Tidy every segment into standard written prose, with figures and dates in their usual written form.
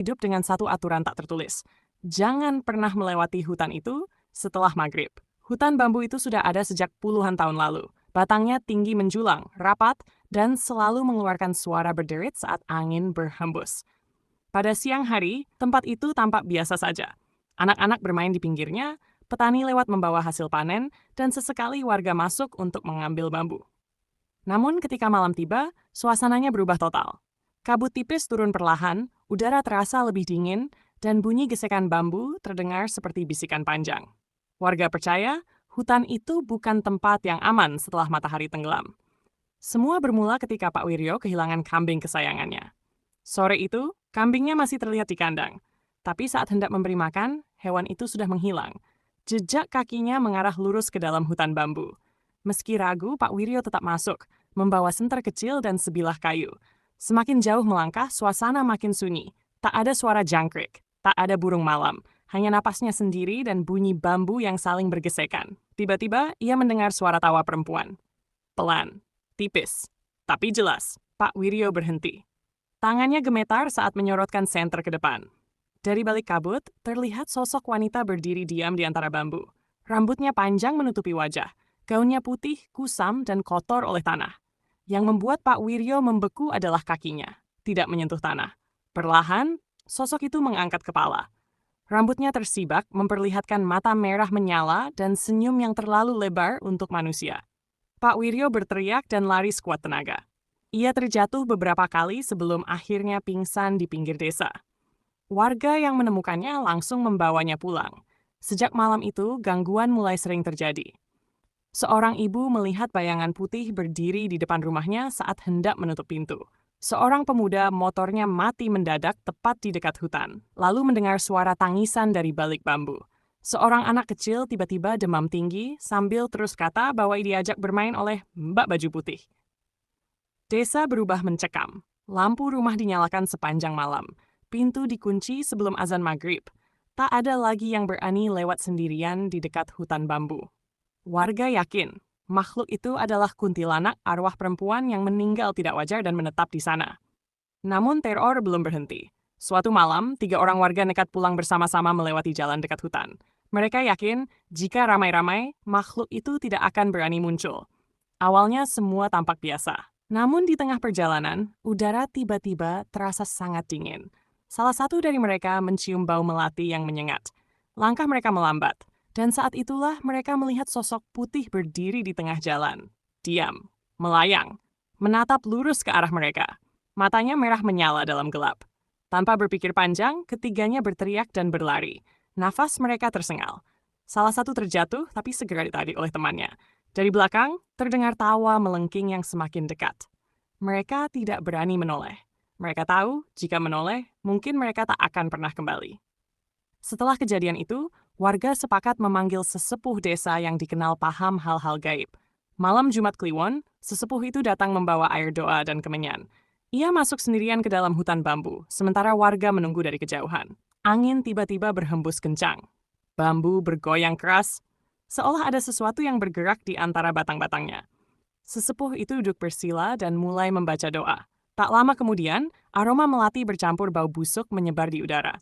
hidup dengan satu aturan tak tertulis. Jangan pernah melewati hutan itu setelah maghrib. Hutan bambu itu sudah ada sejak puluhan tahun lalu. Batangnya tinggi menjulang, rapat, dan selalu mengeluarkan suara berderit saat angin berhembus. Pada siang hari, tempat itu tampak biasa saja. Anak-anak bermain di pinggirnya, petani lewat membawa hasil panen, dan sesekali warga masuk untuk mengambil bambu. Namun ketika malam tiba, suasananya berubah total. Kabut tipis turun perlahan, udara terasa lebih dingin, dan bunyi gesekan bambu terdengar seperti bisikan panjang. Warga percaya hutan itu bukan tempat yang aman setelah matahari tenggelam. Semua bermula ketika Pak Wiryo kehilangan kambing kesayangannya. Sore itu, kambingnya masih terlihat di kandang. Tapi saat hendak memberi makan, hewan itu sudah menghilang. Jejak kakinya mengarah lurus ke dalam hutan bambu. Meski ragu, Pak Wiryo tetap masuk, membawa senter kecil dan sebilah kayu. Semakin jauh melangkah, suasana makin sunyi. Tak ada suara jangkrik, tak ada burung malam. Hanya napasnya sendiri dan bunyi bambu yang saling bergesekan. Tiba-tiba, ia mendengar suara tawa perempuan. Pelan, tipis, tapi jelas, Pak Wiryo berhenti. Tangannya gemetar saat menyorotkan senter ke depan. Dari balik kabut, terlihat sosok wanita berdiri diam di antara bambu. Rambutnya panjang menutupi wajah. Gaunnya putih, kusam, dan kotor oleh tanah. Yang membuat Pak Wiryo membeku adalah kakinya, tidak menyentuh tanah. Perlahan, sosok itu mengangkat kepala. Rambutnya tersibak, memperlihatkan mata merah menyala dan senyum yang terlalu lebar untuk manusia. Pak Wiryo berteriak dan lari sekuat tenaga. Ia terjatuh beberapa kali sebelum akhirnya pingsan di pinggir desa. Warga yang menemukannya langsung membawanya pulang. Sejak malam itu, gangguan mulai sering terjadi. Seorang ibu melihat bayangan putih berdiri di depan rumahnya saat hendak menutup pintu. Seorang pemuda motornya mati mendadak tepat di dekat hutan, lalu mendengar suara tangisan dari balik bambu. Seorang anak kecil tiba-tiba demam tinggi sambil terus kata bahwa diajak bermain oleh Mbak Baju Putih. Desa berubah mencekam. Lampu rumah dinyalakan sepanjang malam. Pintu dikunci sebelum azan maghrib. Tak ada lagi yang berani lewat sendirian di dekat hutan bambu. Warga yakin makhluk itu adalah kuntilanak arwah perempuan yang meninggal tidak wajar dan menetap di sana. Namun teror belum berhenti. Suatu malam, 3 orang warga nekat pulang bersama-sama melewati jalan dekat hutan. Mereka yakin jika ramai-ramai, makhluk itu tidak akan berani muncul. Awalnya semua tampak biasa. Namun di tengah perjalanan, udara tiba-tiba terasa sangat dingin. Salah satu dari mereka mencium bau melati yang menyengat. Langkah mereka melambat, dan saat itulah mereka melihat sosok putih berdiri di tengah jalan. Diam, melayang, menatap lurus ke arah mereka. Matanya merah menyala dalam gelap. Tanpa berpikir panjang, ketiganya berteriak dan berlari. Nafas mereka tersengal. Salah satu terjatuh, tapi segera ditarik oleh temannya. Dari belakang, terdengar tawa melengking yang semakin dekat. Mereka tidak berani menoleh. Mereka tahu, jika menoleh, mungkin mereka tak akan pernah kembali. Setelah kejadian itu, warga sepakat memanggil sesepuh desa yang dikenal paham hal-hal gaib. Malam Jumat Kliwon, sesepuh itu datang membawa air doa dan kemenyan. Ia masuk sendirian ke dalam hutan bambu, sementara warga menunggu dari kejauhan. Angin tiba-tiba berhembus kencang. Bambu bergoyang keras, seolah ada sesuatu yang bergerak di antara batang-batangnya. Sesepuh itu duduk bersila dan mulai membaca doa. Tak lama kemudian, aroma melati bercampur bau busuk menyebar di udara.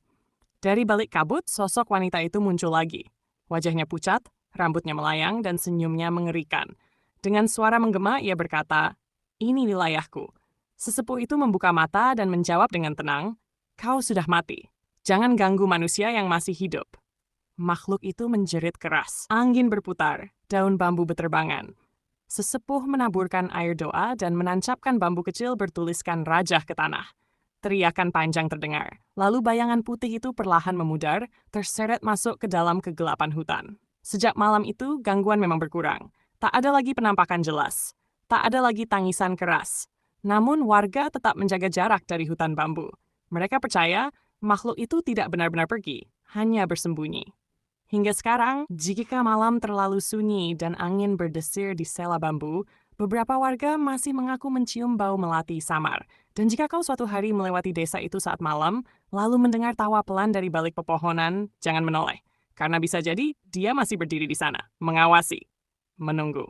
Dari balik kabut, sosok wanita itu muncul lagi. Wajahnya pucat, rambutnya melayang, dan senyumnya mengerikan. Dengan suara menggema, ia berkata, "Ini wilayahku." Sesepuh itu membuka mata dan menjawab dengan tenang, "Kau sudah mati. Jangan ganggu manusia yang masih hidup." Makhluk itu menjerit keras. Angin berputar, daun bambu berterbangan. Sesepuh menaburkan air doa dan menancapkan bambu kecil bertuliskan rajah ke tanah. Teriakan panjang terdengar, lalu bayangan putih itu perlahan memudar, terseret masuk ke dalam kegelapan hutan. Sejak malam itu, gangguan memang berkurang. Tak ada lagi penampakan jelas. Tak ada lagi tangisan keras. Namun warga tetap menjaga jarak dari hutan bambu. Mereka percaya makhluk itu tidak benar-benar pergi, hanya bersembunyi. Hingga sekarang, jika malam terlalu sunyi dan angin berdesir di sela bambu, beberapa warga masih mengaku mencium bau melati samar. Dan jika kau suatu hari melewati desa itu saat malam, lalu mendengar tawa pelan dari balik pepohonan, jangan menoleh. Karena bisa jadi dia masih berdiri di sana, mengawasi, menunggu.